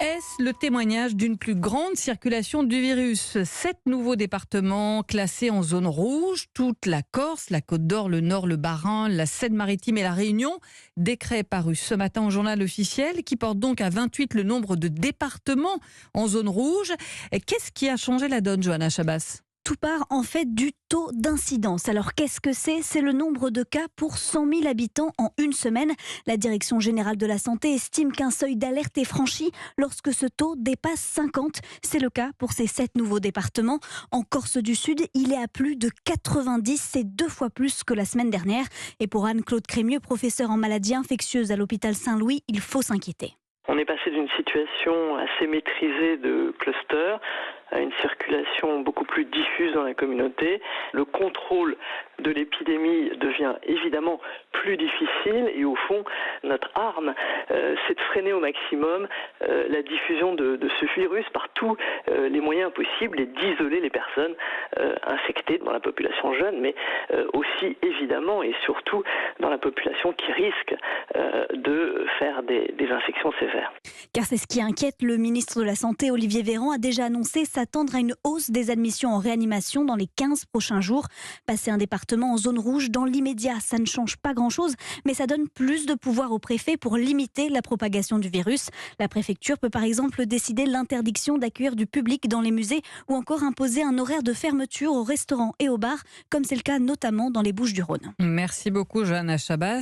Est-ce le témoignage d'une plus grande circulation du virus? 7 nouveaux départements classés en zone rouge, toute la Corse, la Côte d'Or, le Nord, le Bas-Rhin, la Seine-Maritime et la Réunion. Décret paru ce matin au journal officiel qui porte donc à 28 le nombre de départements en zone rouge. Qu'est-ce qui a changé la donne, Johanna Chabas? Tout part en fait du taux d'incidence. Alors qu'est-ce que c'est? C'est le nombre de cas pour 100 000 habitants en une semaine. La Direction générale de la santé estime qu'un seuil d'alerte est franchi lorsque ce taux dépasse 50. C'est le cas pour ces 7 nouveaux départements. En Corse du Sud, il est à plus de 90. C'est 2 fois plus que la semaine dernière. Et pour Anne-Claude Crémieux, professeure en maladies infectieuses à l'hôpital Saint-Louis, il faut s'inquiéter. On est passé d'une situation assez maîtrisée de cluster à une circulation beaucoup plus diffuse dans la communauté. Le contrôle de l'épidémie devient évidemment plus difficile et au fond, notre arme, c'est de freiner au maximum la diffusion de ce virus par tous les moyens possibles et d'isoler les personnes infectées dans la population jeune, mais aussi évidemment et surtout dans la population qui risque de faire des infections sévères. Car c'est ce qui inquiète le ministre de la Santé, Olivier Véran, a déjà annoncé s'attendre à une hausse des admissions en réanimation dans les 15 prochains jours. Passer un département en zone rouge dans l'immédiat, ça ne change pas grand-chose, mais ça donne plus de pouvoir au préfet pour limiter la propagation du virus. La préfecture peut par exemple décider l'interdiction d'accueillir du public dans les musées ou encore imposer un horaire de fermeture aux restaurants et aux bars, comme c'est le cas notamment dans les Bouches-du-Rhône. Merci beaucoup, Johanna Chabas.